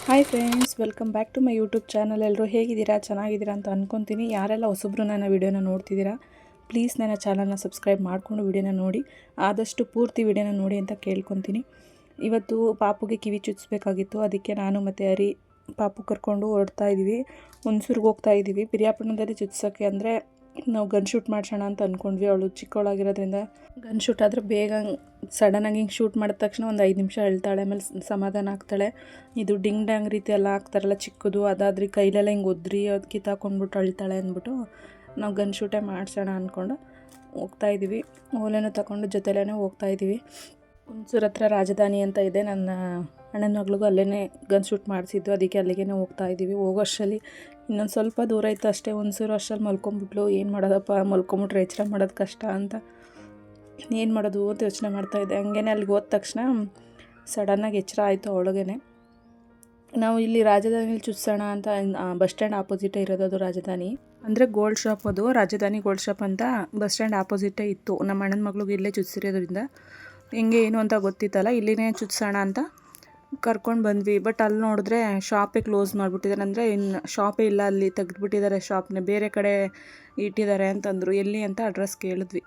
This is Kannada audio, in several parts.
Hi friends, welcome back to my YouTube channel. ಎಲ್ಲರೂ ಹೇಗಿದ್ದೀರಾ? ಚೆನ್ನಾಗಿದ್ದೀರಾ ಅಂತ ಅಂದ್ಕೊತೀನಿ. ಯಾರೆಲ್ಲ ಹೊಸಬ್ರು ನನ್ನ ವಿಡಿಯೋನ ನೋಡ್ತಿದ್ದೀರಾ, ಪ್ಲೀಸ್ ನನ್ನ ಚಾನಲ್ನ ಸಬ್ಸ್ಕ್ರೈಬ್ ಮಾಡಿಕೊಂಡು ವಿಡಿಯೋನ ನೋಡಿ, ಆದಷ್ಟು ಪೂರ್ತಿ ವಿಡಿಯೋನ ನೋಡಿ ಅಂತ ಕೇಳ್ಕೊತೀನಿ. ಇವತ್ತು ಪಾಪುಗೆ ಕಿವಿ ಚುಚ್ಚಿಸ್ಬೇಕಾಗಿತ್ತು. ಅದಕ್ಕೆ ನಾನು ಮತ್ತು ಹರಿ ಪಾಪು ಕರ್ಕೊಂಡು ಹೊರಡ್ತಾ ಇದ್ದೀವಿ. ಹುಣಸೂರ್ಗೆ ಹೋಗ್ತಾ ಇದ್ದೀವಿ. ಪಿರಿಯಾಪಟ್ಟಣದಲ್ಲಿ ಚುಚ್ಸೋಕ್ಕೆ ಅಂದರೆ ನಾವು ಗನ್ ಶೂಟ್ ಮಾಡಿಸೋಣ ಅಂತ ಅಂದ್ಕೊಂಡ್ವಿ. ಅವಳು ಚಿಕ್ಕವಳಾಗಿರೋದ್ರಿಂದ ಗನ್ ಶೂಟ್ ಆದರೆ ಬೇಗ ಸಡನ್ನಾಗಿ ಹಿಂಗೆ ಶೂಟ್ ಮಾಡಿದ ತಕ್ಷಣ ಒಂದು 5 ನಿಮಿಷ ಅಳ್ತಾಳೆ, ಆಮೇಲೆ ಸಮಾಧಾನ ಆಗ್ತಾಳೆ. ಇದು ಡಿಂಗ್ ಡ್ಯಾಂಗ್ ರೀತಿ ಎಲ್ಲ ಆಗ್ತಾರಲ್ಲ ಚಿಕ್ಕದು, ಅದಾದ್ರೆ ಕೈಲೆಲ್ಲ ಹಿಂಗೆ ಒದ್ರಿ ಅದು ಕಿತ್ತಾಕೊಂಡ್ಬಿಟ್ಟು ಅಳ್ತಾಳೆ ಅಂದ್ಬಿಟ್ಟು ನಾವು ಗನ್ ಶೂಟೇ ಮಾಡಿಸೋಣ ಅಂದ್ಕೊಂಡು ಹೋಗ್ತಾಯಿದ್ದೀವಿ. ಓಲೆನೂ ತಗೊಂಡು ಜೊತೆಲೇ ಹೋಗ್ತಾಯಿದ್ದೀವಿ. ಹುಣಸೂರು ಹತ್ರ ರಾಜಧಾನಿ ಅಂತ ಇದೆ. ನನ್ನ ಅಣ್ಣನ ಮಗಳಿಗೂ ಅಲ್ಲೇ ಗನ್ ಶೂಟ್ ಮಾಡಿಸಿದ್ದು, ಅದಕ್ಕೆ ಅಲ್ಲಿಗೆ ಹೋಗ್ತಾಯಿದ್ದೀವಿ. ಹೋಗೋಷ್ಟರಲ್ಲಿ ಇನ್ನೊಂದು ಸ್ವಲ್ಪ ದೂರ ಇತ್ತು ಅಷ್ಟೇ. ಹುಣಸೂರು ಅಷ್ಟರಲ್ಲಿ ಮಲ್ಕೊಂಬಿಟ್ಲು. ಏನು ಮಾಡೋದಪ್ಪ, ಮಲ್ಕೊಂಬಿಟ್ರೆ ಎಚ್ಚರ ಮಾಡೋದು ಕಷ್ಟ ಅಂತ ಏನು ಮಾಡೋದು ಅಂತ ಯೋಚನೆ ಮಾಡ್ತಾಯಿದ್ದೆ. ಹಂಗೇ ಅಲ್ಲಿಗೆ ಹೋದ ತಕ್ಷಣ ಸಡನ್ನಾಗಿ ಎಚ್ಚರ ಆಯಿತು ಅವಳಿಗೆ. ನಾವು ಇಲ್ಲಿ ರಾಜಧಾನಿಯಲ್ಲಿ ಚುಚ್ಸೋಣ ಅಂತ ಬಸ್ ಸ್ಟ್ಯಾಂಡ್ ಆಪೋಸಿಟೇ ಇರೋದು. ಅದು ರಾಜಧಾನಿ ಅಂದರೆ ಗೋಲ್ಡ್ ಶಾಪ್, ಅದು ರಾಜಧಾನಿ ಗೋಲ್ಡ್ ಶಾಪ್ ಅಂತ ಬಸ್ ಸ್ಟ್ಯಾಂಡ್ ಆಪೋಸಿಟೇ ಇತ್ತು. ನಮ್ಮ ಅಣ್ಣನ ಮಗಳಿಗೆ ಇಲ್ಲೇ ಚುಚ್ಸಿರೋದ್ರಿಂದ ಹೆಂಗೆ ಏನು ಅಂತ ಗೊತ್ತಿತ್ತಲ್ಲ, ಇಲ್ಲಿನೇ ಚುಚ್ಸೋಣ ಅಂತ ಕರ್ಕೊಂಡು ಬಂದ್ವಿ. ಬಟ್ ಅಲ್ಲಿ ನೋಡಿದ್ರೆ ಶಾಪೇ ಕ್ಲೋಸ್ ಮಾಡಿಬಿಟ್ಟಿದ್ದಾರೆ. ಅಂದರೆ ಇನ್ನು ಶಾಪೇ ಇಲ್ಲ, ಅಲ್ಲಿ ತೆಗೆದುಬಿಟ್ಟಿದ್ದಾರೆ ಶಾಪ್ನೇ, ಬೇರೆ ಕಡೆ ಇಟ್ಟಿದ್ದಾರೆ ಅಂತಂದರು. ಎಲ್ಲಿ ಅಂತ ಅಡ್ರೆಸ್ ಕೇಳಿದ್ವಿ.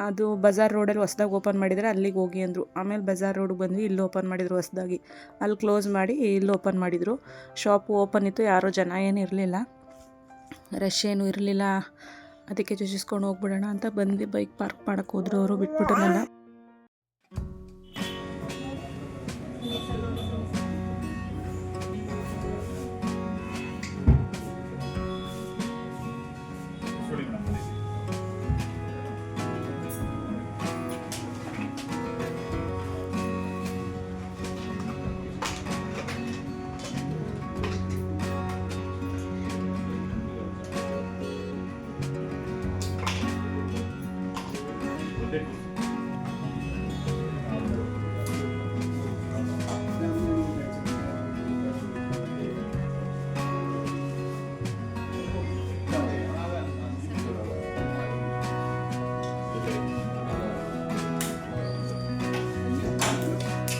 ಅದು ಬಜಾರ್ ರೋಡಲ್ಲಿ ಹೊಸ್ದಾಗಿ ಓಪನ್ ಮಾಡಿದರೆ ಅಲ್ಲಿಗೆ ಹೋಗಿ ಅಂದರು. ಆಮೇಲೆ ಬಜಾರ್ ರೋಡಿಗೆ ಬಂದ್ವಿ. ಇಲ್ಲಿ ಓಪನ್ ಮಾಡಿದರು ಹೊಸ್ದಾಗಿ. ಅಲ್ಲಿ ಕ್ಲೋಸ್ ಮಾಡಿ ಇಲ್ಲಿ ಓಪನ್ ಮಾಡಿದರು. ಶಾಪು ಓಪನ್ ಇತ್ತು, ಯಾರೋ ಜನ ಏನು ಇರಲಿಲ್ಲ, ರಶ್ ಏನೂ ಇರಲಿಲ್ಲ. ಅದಕ್ಕೆ ಚುಚ್ಚಿಸ್ಕೊಂಡು ಹೋಗ್ಬಿಡೋಣ ಅಂತ ಬಂದ್ವಿ. ಬೈಕ್ ಪಾರ್ಕ್ ಮಾಡೋಕ್ಕೆ ಹೋದ್ರು ಅವರು, ಬಿಟ್ಬಿಟ್ಟು ನನ್ನ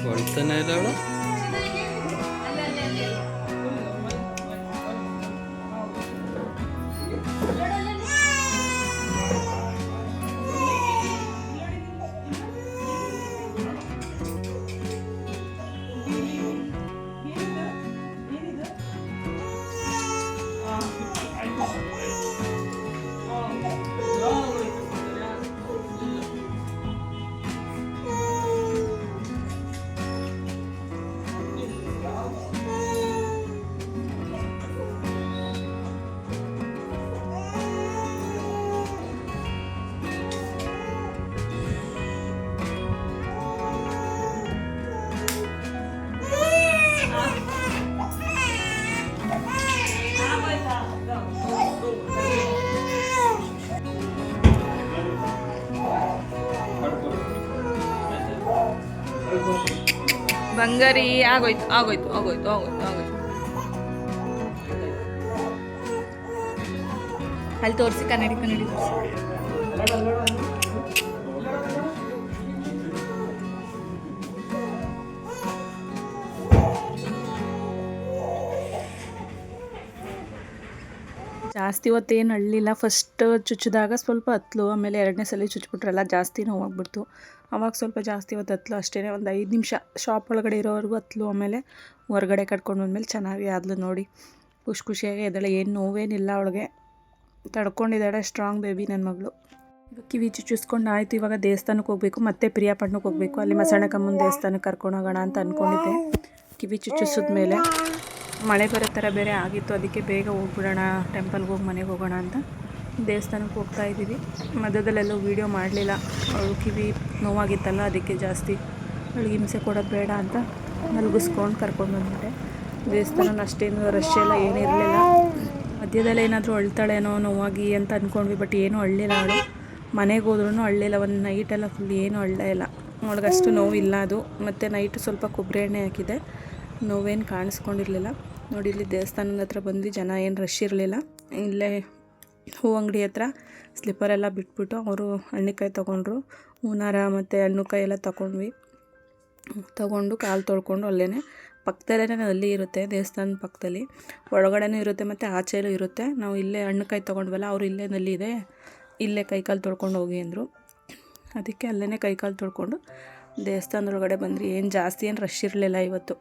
ಹೊಳ್ತಾನೆ ಇಲ್ಲ ಅವಳು. ಬಂಗಾರಿ ಆಗೋಯ್ತು ಆಗೋಯ್ತು ಆಗೋಯ್ತು ಆಗೋಯ್ತು ಆಗೋಯ್ತು. ಅಲ್ಲಿ ತೋರಿಸಿ, ಕನ್ನಡಿ ಕನ್ನಡಿ ತೋರಿಸಿ. ಜಾಸ್ತಿ ಹೊತ್ತೇನು ಅಳ್ಳಿಲ್ಲ. ಫಸ್ಟ್ ಚುಚ್ಚಿದಾಗ ಸ್ವಲ್ಪ ಹತ್ಲು, ಆಮೇಲೆ 2ನೇ ಸಲ ಚುಚ್ಚಿಬಿಟ್ರಲ್ಲ ಜಾಸ್ತಿ ನೋವಾಗ್ಬಿಡ್ತು. ಅವಾಗ ಸ್ವಲ್ಪ ಜಾಸ್ತಿ ಹೊತ್ತು ಹತ್ಲು ಅಷ್ಟೇ, ಒಂದು 5 ನಿಮಿಷ ಶಾಪ್ ಒಳಗಡೆ ಇರೋವರೆಗೂ ಹತ್ಲು. ಆಮೇಲೆ ಹೊರಗಡೆ ಕಟ್ಕೊಂಡು ಬಂದಮೇಲೆ ಚೆನ್ನಾಗಿ ಆದ್ಲು ನೋಡಿ, ಖುಷಿಯಾಗಿ ಇದ್ದಾಳೆ. ಏನು ನೋವೇನಿಲ್ಲ ಅವಳಿಗೆ, ತಡ್ಕೊಂಡಿದ್ದಾಳೆ. ಸ್ಟ್ರಾಂಗ್ ಬೇಬಿ ನನ್ನ ಮಗಳು. ಈಗ ಕಿವಿ ಚುಚ್ಚಿಸ್ಕೊಂಡು ಆಯಿತು. ಇವಾಗ ದೇವಸ್ಥಾನಕ್ಕೆ ಹೋಗಬೇಕು, ಮತ್ತೆ ಪಿರಿಯಾಪಟ್ಟಣಕ್ಕೆ ಹೋಗಬೇಕು. ಅಲ್ಲಿ ಮಸಣಕಮ್ಮನ ದೇವಸ್ಥಾನಕ್ಕೆ ಕರ್ಕೊಂಡು ಹೋಗೋಣ ಅಂತ ಅಂದ್ಕೊಂಡಿದ್ದೆ. ಕಿವಿ ಚುಚ್ಚಿಸಿದ್ಮೇಲೆ ಮಳೆ ಬರೋ ಥರ ಬೇರೆ ಆಗಿತ್ತು, ಅದಕ್ಕೆ ಬೇಗ ಹೋಗ್ಬಿಡೋಣ, ಟೆಂಪಲ್ಗೆ ಹೋಗಿ ಮನೆಗೆ ಹೋಗೋಣ ಅಂತ ದೇವಸ್ಥಾನಕ್ಕೆ ಹೋಗ್ತಾ ಇದ್ದೀವಿ. ಮಧ್ಯದಲ್ಲೆಲ್ಲೂ ವೀಡಿಯೋ ಮಾಡಲಿಲ್ಲ, ಅವಳು ಕಿವಿ ನೋವಾಗಿತ್ತಲ್ಲ, ಅದಕ್ಕೆ ಜಾಸ್ತಿ ಅವಳಿಗೆ ಹಿಂಸೆ ಕೊಡೋದು ಬೇಡ ಅಂತ ಮಲಗಿಸ್ಕೊಂಡು ಕರ್ಕೊಂಡು ಬಂದ್ಬಿಟ್ಟೆ. ದೇವಸ್ಥಾನ ಅಷ್ಟೇನು ರಶ್ ಎಲ್ಲ ಏನಿರಲಿಲ್ಲ. ಮಧ್ಯದಲ್ಲಿ ಏನಾದರೂ ಅಳ್ತಾಳೇನೋ ನೋವಾಗಿ ಅಂತ ಅಂದ್ಕೊಂಡ್ವಿ, ಬಟ್ ಏನೂ ಅಳ್ಳಿಲ್ಲ ಅವಳು. ಮನೆಗೆ ಹೋದ್ರೂ ಅಳ್ಳಿಲ್ಲ. ಒಂದು ನೈಟೆಲ್ಲ ಫುಲ್ ಏನೂ ಅಳ್ಳೇ ಇಲ್ಲ. ಅವಳಿಗಷ್ಟು ನೋವಿಲ್ಲ ಅದು. ಮತ್ತು ನೈಟು ಸ್ವಲ್ಪ ಕೊಬ್ಬರಿ ಎಣ್ಣೆ ಹಾಕಿದೆ, ನೋವೇನು ಕಾಣಿಸ್ಕೊಂಡಿರಲಿಲ್ಲ. ನೋಡಿ, ಇಲ್ಲಿ ದೇವಸ್ಥಾನದ ಹತ್ರ ಬಂದ್ವಿ. ಜನ ಏನು ರಶ್ ಇರಲಿಲ್ಲ. ಇಲ್ಲೇ ಹೂ ಅಂಗಡಿ ಹತ್ರ ಸ್ಲಿಪ್ಪರೆಲ್ಲ ಬಿಟ್ಬಿಟ್ಟು ಅವರು ಹಣ್ಣಿಕಾಯಿ ತೊಗೊಂಡ್ರು. ಹೂನಾರ ಮತ್ತು ಹಣ್ಣುಕಾಯಿ ಎಲ್ಲ ತೊಗೊಂಡ್ವಿ. ತೊಗೊಂಡು ಕಾಲು ತೊಳ್ಕೊಂಡು ಅಲ್ಲೇ ಪಕ್ಕದಲ್ಲೇ ನಲ್ಲಿ ಇರುತ್ತೆ, ದೇವಸ್ಥಾನದ ಪಕ್ಕದಲ್ಲಿ ಒಳಗಡೆನೂ ಇರುತ್ತೆ ಮತ್ತು ಆಚೆಲೂ ಇರುತ್ತೆ. ನಾವು ಇಲ್ಲೇ ಹಣ್ಣುಕಾಯಿ ತೊಗೊಂಡ್ವಲ್ಲ, ಅವರು ಇಲ್ಲೇ ನಲ್ಲಿ ಇದೆ, ಇಲ್ಲೇ ಕೈಕಾಲು ತೊಳ್ಕೊಂಡು ಹೋಗಿ ಅಂದರು. ಅದಕ್ಕೆ ಅಲ್ಲೇ ಕೈಕಾಲು ತೊಳ್ಕೊಂಡು ದೇವಸ್ಥಾನದೊಳಗಡೆ ಬಂದ್ರಿ. ಏನು ಜಾಸ್ತಿ ಏನು ರಶ್ ಇರಲಿಲ್ಲ ಇವತ್ತು.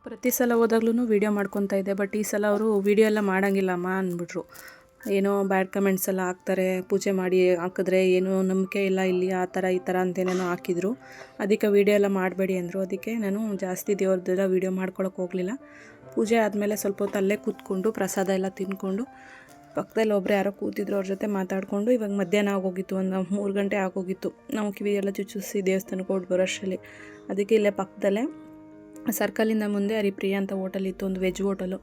ಪ್ರತಿ ಸಲ ಹೋದಾಗ್ಲೂ ವೀಡಿಯೋ ಮಾಡ್ಕೊತಾ ಇದ್ದೆ, ಬಟ್ ಈ ಸಲ ಅವರು ವೀಡಿಯೋ ಎಲ್ಲ ಮಾಡೋಂಗಿಲ್ಲಮ್ಮ ಅಂದ್ಬಿಟ್ರು. ಏನೋ ಬ್ಯಾಡ್ ಕಮೆಂಟ್ಸ್ ಎಲ್ಲ ಹಾಕ್ತಾರೆ, ಪೂಜೆ ಮಾಡಿ ಹಾಕಿದ್ರೆ ಏನೋ ನಂಬಿಕೆ ಇಲ್ಲ ಇಲ್ಲಿ, ಆ ಥರ ಈ ಥರ ಅಂತೇನೇನೋ ಹಾಕಿದ್ರು. ಅದಕ್ಕೆ ವೀಡಿಯೋ ಎಲ್ಲ ಮಾಡಬೇಡಿ ಅಂದರು. ಅದಕ್ಕೆ ನಾನು ಜಾಸ್ತಿ ದೇವ್ರದ್ದೆಲ್ಲ ವೀಡಿಯೋ ಮಾಡ್ಕೊಳಕ್ಕೆ ಹೋಗಲಿಲ್ಲ. ಪೂಜೆ ಆದಮೇಲೆ ಸ್ವಲ್ಪ ಹೊತ್ತು ಅಲ್ಲೇ ಕೂತ್ಕೊಂಡು ಪ್ರಸಾದ ಎಲ್ಲ ತಿಂದ್ಕೊಂಡು ಪಕ್ಕದಲ್ಲಿ ಒಬ್ಬರು ಯಾರೋ ಕೂತಿದ್ರು, ಅವ್ರ ಜೊತೆ ಮಾತಾಡಿಕೊಂಡು ಇವಾಗ ಮಧ್ಯಾಹ್ನ ಆಗೋಗಿತ್ತು, ಒಂದು 3 ಗಂಟೆ ಆಗೋಗಿತ್ತು. ನಾವು ಕಿವಿ ಎಲ್ಲ ಚುಚ್ಚಿಸಿ ದೇವಸ್ಥಾನಕ್ಕೆ ಹೊರಟು ಬರೋಷ್ಟರಲ್ಲಿ. ಅದಕ್ಕೆ ಇಲ್ಲೇ ಪಕ್ಕದಲ್ಲೇ ಸರ್ಕಲಿಂದ ಮುಂದೆ ಹರಿಪ್ರಿಯ ಅಂತ ಹೋಟೆಲ್ ಇತ್ತು, ಒಂದು ವೆಜ್ ಹೋಟೆಲು.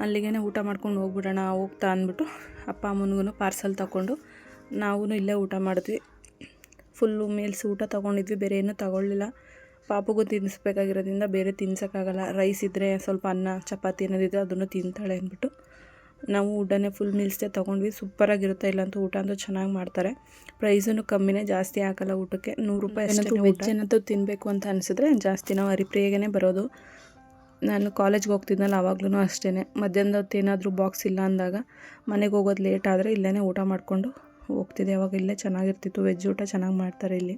ಅಲ್ಲಿಗೆ ಊಟ ಮಾಡ್ಕೊಂಡು ಹೋಗ್ಬಿಡೋಣ ಹೋಗ್ತಾ ಅಂದ್ಬಿಟ್ಟು ಅಪ್ಪ ಅಮ್ಮನಿಗೂ ಪಾರ್ಸಲ್ ತೊಗೊಂಡು ನಾವು ಇಲ್ಲೇ ಊಟ ಮಾಡಿದ್ವಿ. ಫುಲ್ಲು ಮೀಲ್ಸ್ ಊಟ ತೊಗೊಂಡಿದ್ವಿ, ಬೇರೆ ಏನೂ ತೊಗೊಳ್ಳಿಲ್ಲ. ಪಾಪಗೂ ತಿನ್ನಿಸ್ಬೇಕಾಗಿರೋದ್ರಿಂದ ಬೇರೆ ತಿನ್ಸೋಕ್ಕಾಗಲ್ಲ. ರೈಸ್ ಇದ್ದರೆ ಸ್ವಲ್ಪ ಅನ್ನ ಚಪಾತಿ ಏನಾದಿದ್ರೆ ಅದನ್ನು ತಿಂತಾಳೆ ಅಂದ್ಬಿಟ್ಟು ನಾವು ಊಟನೇ ಫುಲ್ ಮೀಲ್ಸೇ ತೊಗೊಂಡ್ವಿ. ಸೂಪರಾಗಿರುತ್ತೆ. ಇಲ್ಲಂತೂ ಊಟ ಅಂತೂ ಚೆನ್ನಾಗಿ ಮಾಡ್ತಾರೆ. ಪ್ರೈಸೂ ಕಮ್ಮಿನೇ, ಜಾಸ್ತಿ ಹಾಕಲ್ಲ ಊಟಕ್ಕೆ. 100 ರೂಪಾಯಿ ಅಷ್ಟೇ. ವೆಜ್ ಏನಾದರೂ ತಿನ್ನಬೇಕು ಅಂತ ಅನಿಸಿದ್ರೆ ಜಾಸ್ತಿ ನಾವು ಹರಿಪ್ರಿಯೆಗೇ ಬರೋದು. ನಾನು ಕಾಲೇಜ್ಗೆ ಹೋಗ್ತಿದ್ನಲ್ಲ ಆವಾಗ್ಲೂ ಅಷ್ಟೇ, ಮಧ್ಯಾಹ್ನದ ಹೊತ್ತು ಏನಾದರೂ ಬಾಕ್ಸ್ ಇಲ್ಲ ಅಂದಾಗ ಮನೆಗೆ ಹೋಗೋದು ಲೇಟ್ ಆದರೆ ಇಲ್ಲೇ ಊಟ ಮಾಡಿಕೊಂಡು ಹೋಗ್ತಿದ್ದೆ. ಅವಾಗ ಇಲ್ಲೇ ಚೆನ್ನಾಗಿರ್ತಿತ್ತು, ವೆಜ್ ಊಟ ಚೆನ್ನಾಗಿ ಮಾಡ್ತಾರೆ ಇಲ್ಲಿ.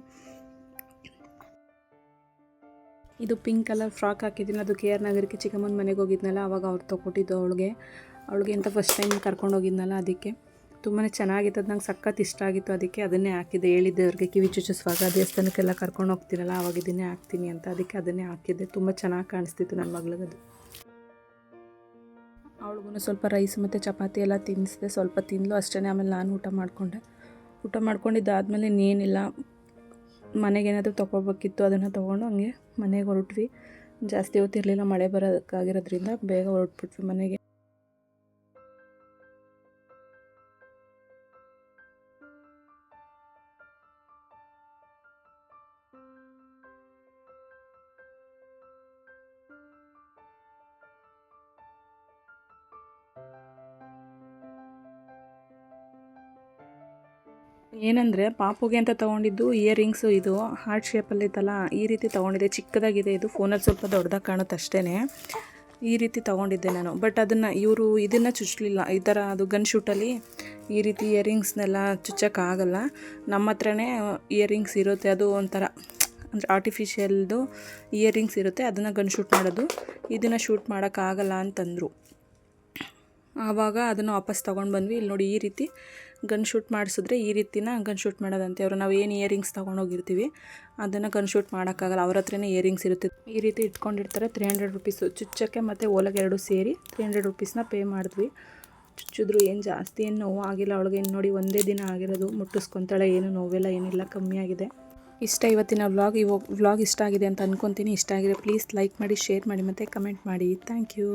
ಇದು ಪಿಂಕ್ ಕಲರ್ ಫ್ರಾಕ್ ಹಾಕಿದ್ದೀನಿ, ಅದು KR ನಗರಕ್ಕೆ ಚಿಕ್ಕಮ್ಮನ ಮನೆಗೆ ಹೋಗಿದ್ನಲ್ಲ ಆವಾಗ ಅವ್ರು ತೊಗೊಟ್ಟಿದ್ದು ಅವಳಿಗೆ ಅಂತ ಫಸ್ಟ್ ಟೈಮ್ ಕರ್ಕೊಂಡು ಹೋಗಿದ್ನಲ್ಲ, ಅದಕ್ಕೆ ತುಂಬಾ ಚೆನ್ನಾಗಿತ್ತು. ಅದು ನಂಗೆ ಸಖತ್ ಇಷ್ಟ ಆಗಿತ್ತು, ಅದಕ್ಕೆ ಅದನ್ನೇ ಹಾಕಿದ್ದೆ. ಹೇಳಿದ್ದೆ ಅವ್ರಿಗೆ ಕಿವಿ ಚುಚ್ಚಿಸುವಾಗ ದೇವಸ್ಥಾನಕ್ಕೆಲ್ಲ ಕರ್ಕೊಂಡು ಹೋಗ್ತೀರಲ್ಲ ಆವಾಗ ಇದನ್ನೇ ಹಾಕ್ತೀನಿ ಅಂತ, ಅದಕ್ಕೆ ಅದನ್ನೇ ಹಾಕಿದ್ದೆ. ತುಂಬ ಚೆನ್ನಾಗಿ ಕಾಣಿಸ್ತಿತ್ತು ನನ್ನ ಮಗಳಿಗದು. ಅವಳಿಗೂ ಸ್ವಲ್ಪ ರೈಸ್ ಮತ್ತು ಚಪಾತಿ ಎಲ್ಲ ತಿನ್ನಿಸಿದೆ, ಸ್ವಲ್ಪ ತಿಂದಲು ಅಷ್ಟೇ. ಆಮೇಲೆ ನಾನು ಊಟ ಮಾಡ್ಕೊಂಡಿದ್ದಾದಮೇಲೆ ಇನ್ನೇನಿಲ್ಲ, ಮನೆಗೇನಾದರೂ ತೊಗೊಳ್ಬೇಕಿತ್ತು ಅದನ್ನು ತೊಗೊಂಡು ಹಂಗೆ ಮನೆಗೆ ಹೊರಟ್ವಿ. ಜಾಸ್ತಿ ಹೊತ್ತಿರಲಿಲ್ಲ, ಮಳೆ ಬರೋದಕ್ಕಾಗಿರೋದ್ರಿಂದ ಬೇಗ ಹೊರಟ್ಬಿಟ್ವಿ ಮನೆಗೆ. ಏನಂದರೆ ಪಾಪುಗೆ ಅಂತ ತೊಗೊಂಡಿದ್ದು ಇಯರಿಂಗ್ಸು, ಇದು ಹಾರ್ಟ್ ಶೇಪಲ್ಲಿ ಇತ್ತಲ್ಲ ಈ ರೀತಿ ತೊಗೊಂಡಿದ್ದೆ. ಚಿಕ್ಕದಾಗಿದೆ ಇದು, ಫೋನಲ್ಲಿ ಸ್ವಲ್ಪ ದೊಡ್ಡದಾಗಿ ಕಾಣುತ್ತೆ ಅಷ್ಟೇ. ಈ ರೀತಿ ತೊಗೊಂಡಿದ್ದೆ ನಾನು. ಬಟ್ ಇದನ್ನು ಚುಚ್ಚಲಿಲ್ಲ. ಈ ಥರ ಅದು ಗನ್ ಶೂಟಲ್ಲಿ ಈ ರೀತಿ ಇಯರಿಂಗ್ಸ್ನೆಲ್ಲ ಚುಚ್ಚೋಕ್ಕಾಗಲ್ಲ. ನಮ್ಮ ಹತ್ರನೇ ಇಯರಿಂಗ್ಸ್ ಇರುತ್ತೆ, ಅದು ಒಂಥರ ಅಂದರೆ ಆರ್ಟಿಫಿಷಿಯಲ್ದು ಇಯರಿಂಗ್ಸ್ ಇರುತ್ತೆ, ಅದನ್ನು ಗನ್ ಶೂಟ್ ಮಾಡೋದು. ಇದನ್ನು ಶೂಟ್ ಮಾಡೋಕ್ಕಾಗಲ್ಲ ಅಂತಂದರು. ಆವಾಗ ಅದನ್ನು ವಾಪಸ್ ತೊಗೊಂಡು ಬಂದ್ವಿ. ಇಲ್ಲಿ ನೋಡಿ, ಈ ರೀತಿ ಗನ್ ಶೂಟ್ ಮಾಡಿಸಿದ್ರೆ ಈ ರೀತಿನ ಗನ್ ಶೂಟ್ ಮಾಡೋದಂತೆ ಅವರು. ನಾವು ಏನು ಇಯರಿಂಗ್ಸ್ ತೊಗೊಂಡೋಗಿರ್ತೀವಿ ಅದನ್ನು ಗನ್ ಶೂಟ್ ಮಾಡೋಕ್ಕಾಗಲ್ಲ, ಅವ್ರ ಹತ್ರನೇ ಇಯರಿಂಗ್ಸ್ ಇರುತ್ತೆ. ಈ ರೀತಿ ಇಟ್ಕೊಂಡಿರ್ತಾರೆ. 300 ರೂಪೀಸು ಚುಚ್ಚಕ್ಕೆ ಮತ್ತು ಓಲಗೆ 2 ಸೇರಿ 300 ರೂಪೀಸ್ನ ಪೇ ಮಾಡಿದ್ವಿ. ಚುಚ್ಚಿದ್ರು, ಏನು ಜಾಸ್ತಿ ಏನು ನೋವು ಆಗಿಲ್ಲ ಅವಳಿಗೆ. ಇನ್ನು ನೋಡಿ, ಒಂದೇ ದಿನ ಆಗಿರೋದು, ಮುಟ್ಟಿಸ್ಕೊತಾಳೆ, ಏನು ನೋವೆಲ್ಲ ಏನಿಲ್ಲ, ಕಮ್ಮಿ ಆಗಿದೆ. ಇಷ್ಟ ಇವತ್ತಿನ ವ್ಲಾಗ್ ಇಷ್ಟ ಆಗಿದೆ ಅಂತ ಅಂದ್ಕೊತೀನಿ. ಇಷ್ಟ ಆಗಿದೆ ಪ್ಲೀಸ್ ಲೈಕ್ ಮಾಡಿ, ಶೇರ್ ಮಾಡಿ ಮತ್ತು ಕಮೆಂಟ್ ಮಾಡಿ. Thank you.